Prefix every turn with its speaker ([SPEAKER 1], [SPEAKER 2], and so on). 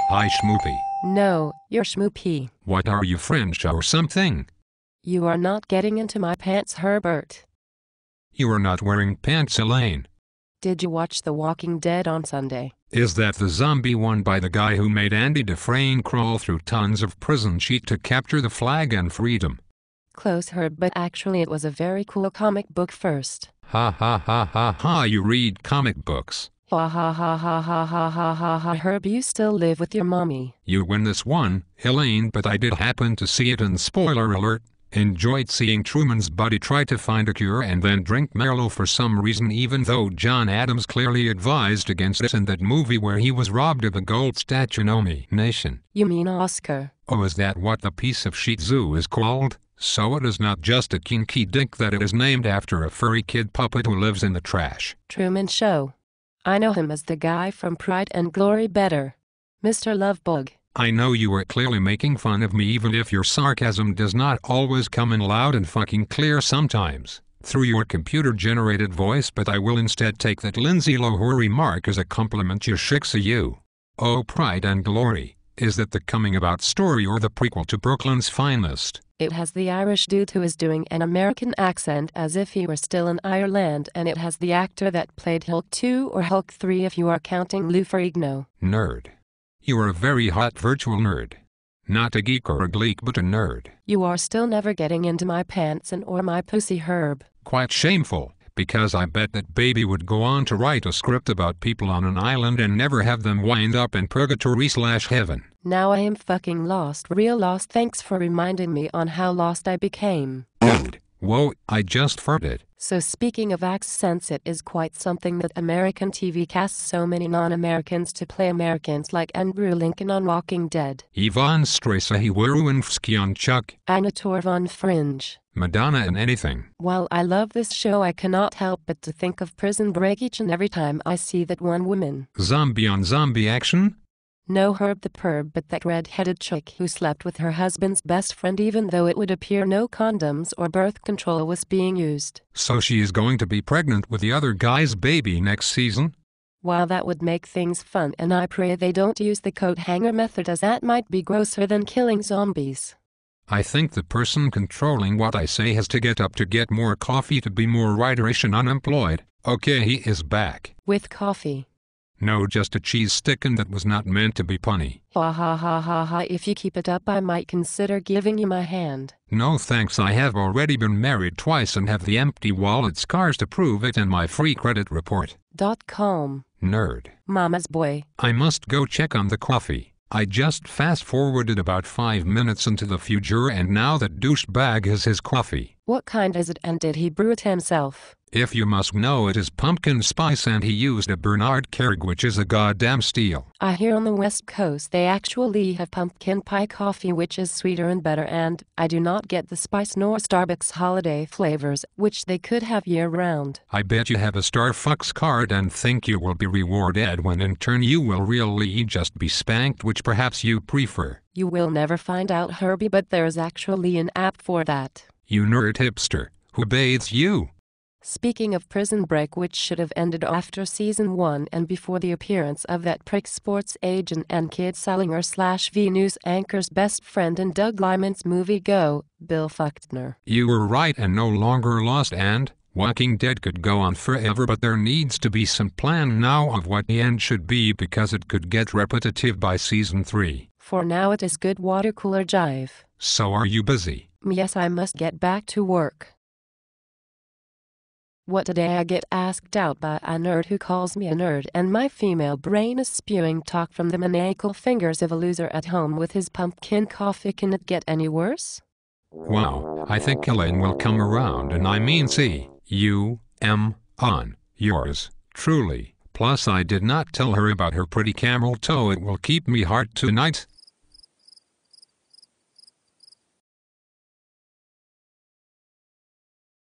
[SPEAKER 1] Hi Schmoopy.
[SPEAKER 2] No, you're Schmoopy.
[SPEAKER 1] What are you, French or something?
[SPEAKER 2] You are not getting into my pants, Herbert.
[SPEAKER 1] You are not wearing pants, Elaine.
[SPEAKER 2] Did you watch The Walking Dead on Sunday?
[SPEAKER 1] Is that the zombie one by the guy who made Andy Dufresne crawl through tons of prison sheet to capture the flag and freedom?
[SPEAKER 2] Close, Herb, but actually it was a very cool comic book first.
[SPEAKER 1] Ha ha ha ha ha, you read comic books.
[SPEAKER 2] Ha ha ha ha ha ha ha ha ha. Herb, you still live with your mommy.
[SPEAKER 1] You win this one, Elaine, but I did happen to see it, and spoiler alert, enjoyed seeing Truman's buddy try to find a cure and then drink Merlot for some reason, even though John Adams clearly advised against it in that movie where he was robbed of a gold statue. Nation.
[SPEAKER 2] You mean Oscar?
[SPEAKER 1] Oh, is that what the piece of Shih Tzu is called? So it is not just a kinky dick that it is named after a furry kid puppet who lives in the trash.
[SPEAKER 2] Truman Show. I know him as the guy from Pride and Glory better. Mr. Lovebug.
[SPEAKER 1] I know you are clearly making fun of me, even if your sarcasm does not always come in loud and fucking clear sometimes, through your computer-generated voice, but I will instead take that Lindsay Lohan remark as a compliment. You shicks you. Oh, Pride and Glory, is that the coming about story or the prequel to Brooklyn's Finest?
[SPEAKER 2] It has the Irish dude who is doing an American accent as if he were still in Ireland, and it has the actor that played Hulk 2 or Hulk 3 if you are counting Lou Ferrigno.
[SPEAKER 1] Nerd. You are a very hot virtual nerd. Not a geek or a gleek, but a nerd.
[SPEAKER 2] You are still never getting into my pants and or my pussy, Herb.
[SPEAKER 1] Quite shameful, because I bet that baby would go on to write a script about people on an island and never have them wind up in purgatory/heaven.
[SPEAKER 2] Now I am fucking lost, real lost. Thanks for reminding me on how lost I became.
[SPEAKER 1] Dude, whoa, I just farted.
[SPEAKER 2] So speaking of accents, it is quite something that American TV casts so many non-Americans to play Americans, like Andrew Lincoln on Walking Dead,
[SPEAKER 1] Ivan Strasahiwerunfsky on Chuck,
[SPEAKER 2] Anna Torv on Fringe,
[SPEAKER 1] Madonna in anything.
[SPEAKER 2] While I love this show, I cannot help but to think of Prison Break each and every time I see that one woman.
[SPEAKER 1] Zombie on zombie action?
[SPEAKER 2] No, Herb the perb, but that red-headed chick who slept with her husband's best friend even though it would appear no condoms or birth control was being used.
[SPEAKER 1] So she is going to be pregnant with the other guy's baby next season?
[SPEAKER 2] While that would make things fun, and I pray they don't use the coat hanger method, as that might be grosser than killing zombies.
[SPEAKER 1] I think the person controlling what I say has to get up to get more coffee to be more writerish and unemployed. Okay, he is back.
[SPEAKER 2] With coffee.
[SPEAKER 1] No, just a cheese stickin' that was not meant to be punny.
[SPEAKER 2] Ha ha ha ha ha. If you keep it up, I might consider giving you my hand.
[SPEAKER 1] No thanks, I have already been married twice and have the empty wallet scars to prove it and my free credit report.
[SPEAKER 2] .com.
[SPEAKER 1] Nerd.
[SPEAKER 2] Mama's boy.
[SPEAKER 1] I must go check on the coffee. I just fast-forwarded about 5 minutes into the future and now that douchebag has his coffee.
[SPEAKER 2] What kind is it, and did he brew it himself?
[SPEAKER 1] If you must know, it is pumpkin spice and he used a Bernard Carrig, which is a goddamn steal.
[SPEAKER 2] I hear on the West Coast they actually have pumpkin pie coffee, which is sweeter and better, and I do not get the spice nor Starbucks holiday flavors, which they could have year-round.
[SPEAKER 1] I bet you have a Starfucks card and think you will be rewarded when in turn you will really just be spanked, which perhaps you prefer.
[SPEAKER 2] You will never find out, Herbie, but there's actually an app for that.
[SPEAKER 1] You nerd hipster, who bathes you?
[SPEAKER 2] Speaking of Prison Break, which should have ended after season 1 and before the appearance of that prick sports agent and kid slinger / V News anchor's best friend in Doug Liman's movie Go, Bill Faulkner.
[SPEAKER 1] You were right and no longer lost, and Walking Dead could go on forever, but there needs to be some plan now of what the end should be, because it could get repetitive by season 3.
[SPEAKER 2] For now it is good watercooler jive.
[SPEAKER 1] So are you busy?
[SPEAKER 2] Yes, I must get back to work. What today I get asked out by a nerd who calls me a nerd, and my female brain is spewing talk from the maniacal fingers of a loser at home with his pumpkin coffee. Can it get any worse?
[SPEAKER 1] Wow, I think Elaine will come around, and I mean on yours truly. Plus I did not tell her about her pretty camel toe. It will keep me hard tonight.